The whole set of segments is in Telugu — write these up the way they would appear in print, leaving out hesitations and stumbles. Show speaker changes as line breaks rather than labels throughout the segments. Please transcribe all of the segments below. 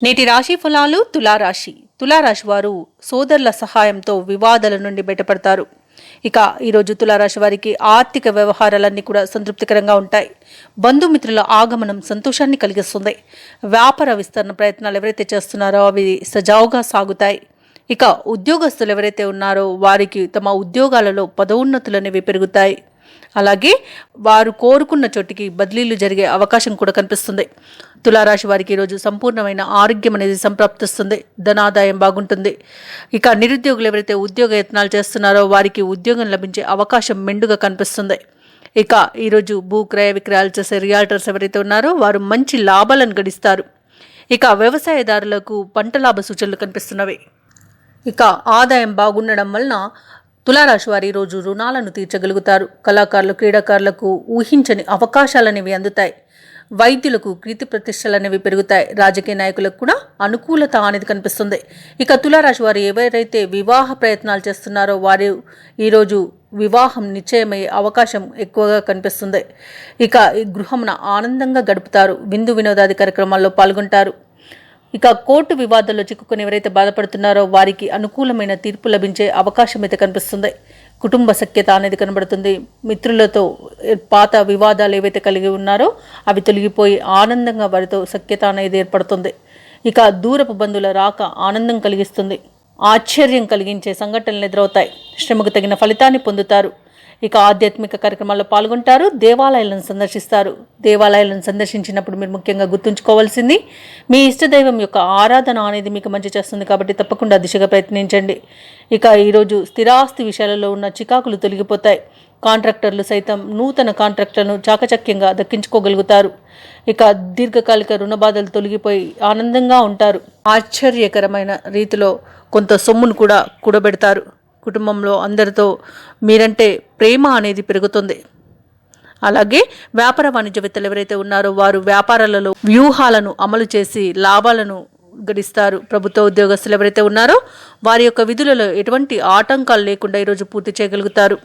నేటి రాశి ఫలాలు తులారాశి వారు సోదరుల సహాయంతో వివాదాల నుండి బయటపడతారు. ఇక ఈరోజు తులారాశి వారికి ఆర్థిక వ్యవహారాలన్నీ కూడా సంతృప్తికరంగా ఉంటాయి. బంధుమిత్రుల ఆగమనం సంతోషాన్ని కలిగిస్తుంది. వ్యాపార విస్తరణ ప్రయత్నాలు ఎవరైతే చేస్తున్నారో అవి సజావుగా సాగుతాయి. ఇక ఉద్యోగస్తులు ఎవరైతే ఉన్నారో వారికి తమ ఉద్యోగాలలో పదోన్నతులు అనేవి పెరుగుతాయి. అలాగే వారు కోరుకున్న చోటికి బదిలీలు జరిగే అవకాశం కూడా కనిపిస్తుంది. తులారాశి వారికి ఈరోజు సంపూర్ణమైన ఆరోగ్యం అనేది సంప్రాప్తిస్తుంది. ధనాదాయం బాగుంటుంది. ఇక నిరుద్యోగులు ఎవరైతే ఉద్యోగ యత్నాలు చేస్తున్నారో వారికి ఉద్యోగం లభించే అవకాశం మెండుగా కనిపిస్తుంది. ఇక ఈరోజు భూ క్రయ విక్రయాలు చేసే రియాల్టర్స్ ఎవరైతే ఉన్నారో వారు మంచి లాభాలను గడిస్తారు. ఇక వ్యవసాయదారులకు పంట లాభ సూచనలు కనిపిస్తున్నవి. ఇక ఆదాయం బాగుండడం వలన తులారాశి వారి ఈరోజు రుణాలను తీర్చగలుగుతారు. కళాకారులు క్రీడాకారులకు ఊహించని అవకాశాలనేవి అందుతాయి. వైద్యులకు కీర్తి ప్రతిష్టలు అనేవి పెరుగుతాయి. రాజకీయ నాయకులకు కూడా అనుకూలత అనేది కనిపిస్తుంది. ఇక తులారాశి వారు ఎవరైతే వివాహ ప్రయత్నాలు చేస్తున్నారో వారు ఈరోజు వివాహం నిశ్చయమయ్యే అవకాశం ఎక్కువగా కనిపిస్తుంది. ఇక ఈ గృహమున ఆనందంగా గడుపుతారు. విందు వినోదాది కార్యక్రమాల్లో పాల్గొంటారు. ఇక కోర్టు వివాదాల్లో చిక్కుకొని ఎవరైతే బాధపడుతున్నారో వారికి అనుకూలమైన తీర్పు లభించే అవకాశం అయితే కనిపిస్తుంది. కుటుంబ సఖ్యత అనేది కనబడుతుంది. మిత్రులతో పాత వివాదాలు ఏవైతే కలిగి ఉన్నారో అవి తొలగిపోయి ఆనందంగా వారితో సఖ్యత అనేది ఏర్పడుతుంది. ఇక దూరపు బంధువుల రాక ఆనందం కలిగిస్తుంది. ఆశ్చర్యం కలిగించే సంఘటనలు ఎదురవుతాయి. శ్రమకు తగిన ఫలితాన్ని పొందుతారు. ఇక ఆధ్యాత్మిక కార్యక్రమాల్లో పాల్గొంటారు. దేవాలయాలను సందర్శిస్తారు. దేవాలయాలను సందర్శించినప్పుడు మీరు ముఖ్యంగా గుర్తుంచుకోవాల్సింది మీ ఇష్టదైవం యొక్క ఆరాధన అనేది మీకు మంచి చేస్తుంది. కాబట్టి తప్పకుండా దిశగా ప్రయత్నించండి. ఇక ఈరోజు స్థిరాస్తి విషయాలలో ఉన్న చికాకులు తొలగిపోతాయి. కాంట్రాక్టర్లు సైతం నూతన కాంట్రాక్టులను చాకచక్యంగా దక్కించుకోగలుగుతారు. ఇక దీర్ఘకాలిక రుణ బాధలు తొలగిపోయి ఆనందంగా ఉంటారు. ఆశ్చర్యకరమైన రీతిలో కొంత సొమ్మును కూడా కూడబెడతారు. కుటుంబంలో అందరితో మీరంటే ప్రేమ అనేది పెరుగుతుంది. అలాగే వ్యాపార వాణిజ్యవేత్తలు ఎవరైతే ఉన్నారో వారు వ్యాపారాలలో వ్యూహాలను అమలు చేసి లాభాలను గడిస్తారు. ప్రభుత్వ ఉద్యోగస్తులు ఎవరైతే ఉన్నారో వారి యొక్క విధులలో ఎటువంటి ఆటంకాలు లేకుండా ఈరోజు పూర్తి చేయగలుగుతారు.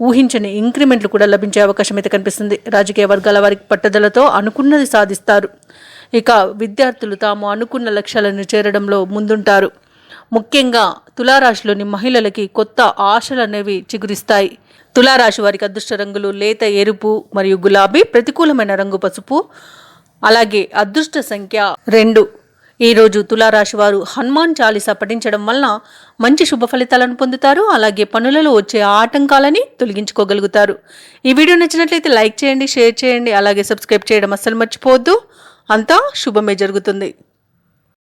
ఊహించని ఇంక్రిమెంట్లు కూడా లభించే అవకాశం అయితే కనిపిస్తుంది. రాజకీయ వర్గాల వారికి పట్టుదలతో అనుకున్నది సాధిస్తారు. ఇక విద్యార్థులు తాము అనుకున్న లక్ష్యాలను చేరడంలో ముందుంటారు. ముఖ్యంగా తులారాశిలోని మహిళలకి కొత్త ఆశలు అనేవి చిగురిస్తాయి. తులారాశి వారికి అదృష్ట రంగులు లేత ఎరుపు మరియు గులాబీ, ప్రతికూలమైన రంగు పసుపు, అలాగే అదృష్ట సంఖ్య 2. ఈరోజు తులారాశి వారు హనుమాన్ చాలీసా పఠించడం వలన మంచి శుభ ఫలితాలను పొందుతారు. అలాగే పనులలో వచ్చే ఆటంకాలని తొలగించుకోగలుగుతారు. ఈ వీడియో నచ్చినట్లయితే లైక్ చేయండి, షేర్ చేయండి, అలాగే సబ్స్క్రైబ్ చేయడం అస్సలు మర్చిపోవద్దు. అంతా శుభమే జరుగుతుంది.